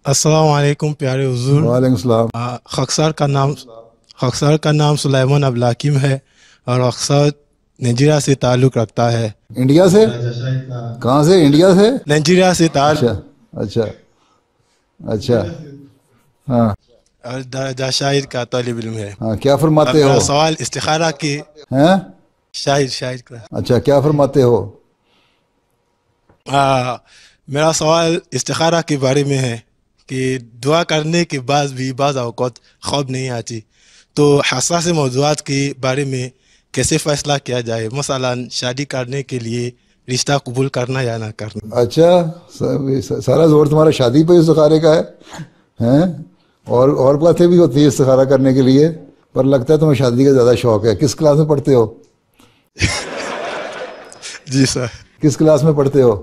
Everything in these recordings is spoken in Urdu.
السلام علیکم پیارے حضور. وعلیکم السلام. خاکسار کا نام سلیمان عبدالحکیم ہے اور خاکسار نائجیریا سے تعلق رکھتا ہے. انڈیا سے؟ کہاں سے؟ انڈیا سے؟ نائجیریا سے تعلق. اچھا اچھا. ہاں. اور درجہ شاہد کا طالب علم ہے. ہاں، کیا فرماتے ہو؟ میرا سوال استخارہ کی. ہیں؟ شاہد کا. اچھا، کیا فرماتے ہو؟ میرا سوال استخارہ کے بارے میں ہے کہ دعا کرنے کے بعد بھی بعض اوقات خواب نہیں آتی، تو حساس موضوعات کے بارے میں کیسے فیصلہ کیا جائے؟ مثلا شادی کرنے کے لیے رشتہ قبول کرنا یا نہ کرنا. اچھا، سارا زور تمہارا شادی پہ استخارے کا ہے ہیں؟ اور باتیں بھی ہوتی ہے استخارہ کرنے کے لیے، پر لگتا ہے تمہیں شادی کا زیادہ شوق ہے. کس کلاس میں پڑھتے ہو؟ جی سر. کس کلاس میں پڑھتے ہو؟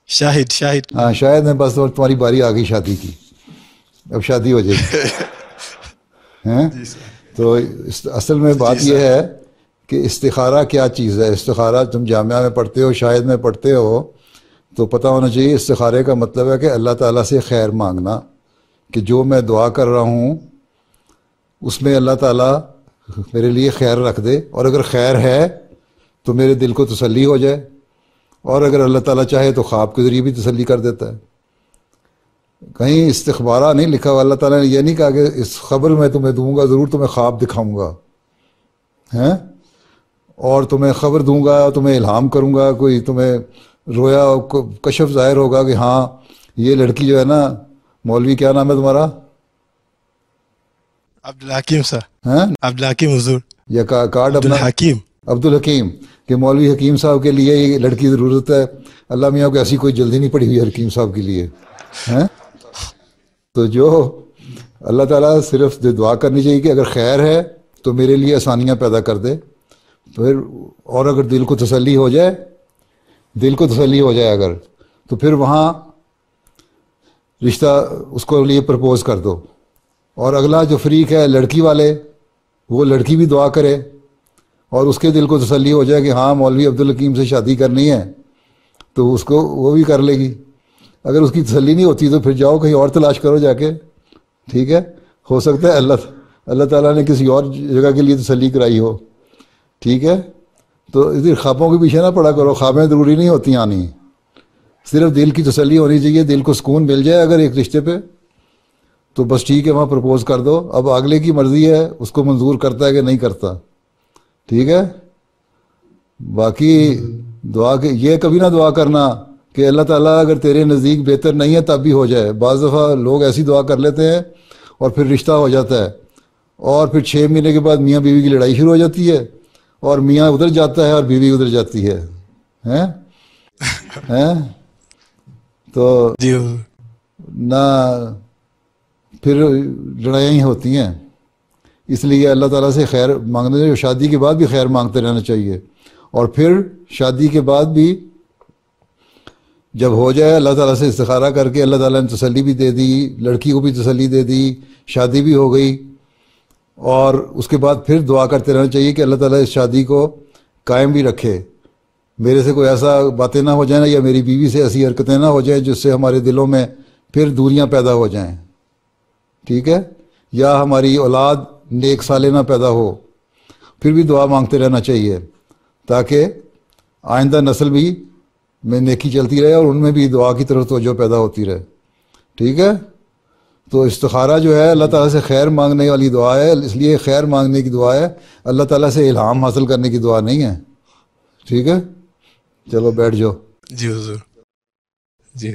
شاہد. ہاں، شاید میں بس تمہاری باری آ گئی شادی کی، اب شادی ہو جائے گی. ہیں؟ تو اصل میں بات یہ ہے کہ استخارہ کیا چیز ہے. استخارہ تم جامعہ میں پڑھتے ہو، شاید میں پڑھتے ہو، تو پتہ ہونا چاہیے استخارے کا مطلب ہے کہ اللہ تعالیٰ سے خیر مانگنا، کہ جو میں دعا کر رہا ہوں اس میں اللہ تعالیٰ میرے لیے خیر رکھ دے، اور اگر خیر ہے تو میرے دل کو تسلی ہو جائے، اور اگر اللہ تعالیٰ چاہے تو خواب کے ذریعے بھی تسلی کر دیتا ہے. کہیں استخبارہ نہیں لکھا ہوا. اللہ تعالیٰ نے یہ نہیں کہا کہ اس خبر میں تمہیں دوں گا، ضرور تمہیں خواب دکھاؤں گا ہیں اور تمہیں خبر دوں گا، تمہیں الہام کروں گا، کوئی تمہیں رویا کشف ظاہر ہوگا کہ ہاں یہ لڑکی جو ہے نا، مولوی کیا نام ہے تمہارا؟ عبدالحکیم سر. ہیں؟ عبدالحکیم حضور. یا کارڈ اپنا عبدالحکیم کہ مولوی حکیم صاحب کے لیے یہ لڑکی ضرورت ہے. اللہ میاں کو ایسی کوئی جلدی نہیں پڑی ہوئی حکیم صاحب کے لیے ہیں. تو جو اللہ تعالیٰ صرف دعا کرنی چاہیے کہ اگر خیر ہے تو میرے لیے آسانیاں پیدا کر دے. پھر اور اگر دل کو تسلی ہو جائے اگر، تو پھر وہاں رشتہ اس کو لیے پرپوز کر دو. اور اگلا جو فریق ہے لڑکی والے، وہ لڑکی بھی دعا کرے اور اس کے دل کو تسلی ہو جائے کہ ہاں مولوی عبدالحکیم سے شادی کرنی ہے، تو اس کو وہ بھی کر لے گی. اگر اس کی تسلی نہیں ہوتی تو پھر جاؤ کہیں اور تلاش کرو جا کے. ٹھیک ہے، ہو سکتا ہے اللہ تعالیٰ نے کسی اور جگہ کے لیے تسلی کرائی ہو. ٹھیک ہے، تو ادھر خوابوں کے پیچھے نہ پڑا کرو. خوابیں ضروری نہیں ہوتی آنی، صرف دل کی تسلی ہونی چاہیے. دل کو سکون مل جائے اگر ایک رشتے پہ تو بس ٹھیک ہے، وہاں پرپوز کر دو. اب اگلے کی مرضی ہے اس کو منظور کرتا ہے کہ نہیں کرتا. ٹھیک ہے. باقی دعا کے یہ کبھی نہ دعا کرنا کہ اللہ تعالیٰ اگر تیرے نزدیک بہتر نہیں ہے تب بھی ہو جائے. بعض دفعہ لوگ ایسی دعا کر لیتے ہیں اور پھر رشتہ ہو جاتا ہے، اور پھر 6 مہینے کے بعد میاں بیوی کی لڑائی شروع ہو جاتی ہے، اور میاں ادھر جاتا ہے اور بیوی ادھر جاتی ہے. تو نہ پھر لڑائیاں ہی ہوتی ہیں. اس لیے اللہ تعالیٰ سے خیر مانگنے چاہیے. شادی کے بعد بھی خیر مانگتے رہنا چاہیے، اور پھر شادی کے بعد بھی جب ہو جائے اللہ تعالیٰ سے استخارہ کر کے اللہ تعالیٰ نے تسلی بھی دے دی، لڑکی کو بھی تسلی دے دی، شادی بھی ہو گئی، اور اس کے بعد پھر دعا کرتے رہنا چاہیے کہ اللہ تعالیٰ اس شادی کو قائم بھی رکھے. میرے سے کوئی ایسا باتیں نہ ہو جائیں یا میری بیوی سے ایسی حرکتیں نہ ہو جائیں جس سے ہمارے دلوں میں پھر دوریاں پیدا ہو جائیں. ٹھیک ہے، یا ہماری اولاد نیک صالح نہ پیدا ہو. پھر بھی دعا مانگتے رہنا چاہیے تاکہ آئندہ نسل بھی میں نیکی چلتی رہے اور ان میں بھی دعا کی طرف توجہ پیدا ہوتی رہے. ٹھیک ہے. تو استخارہ جو ہے اللہ تعالیٰ سے خیر مانگنے والی دعا ہے، اس لیے خیر مانگنے کی دعا ہے، اللہ تعالیٰ سے الہام حاصل کرنے کی دعا نہیں ہے. ٹھیک ہے، چلو بیٹھ جاؤ. جی حضور. جی.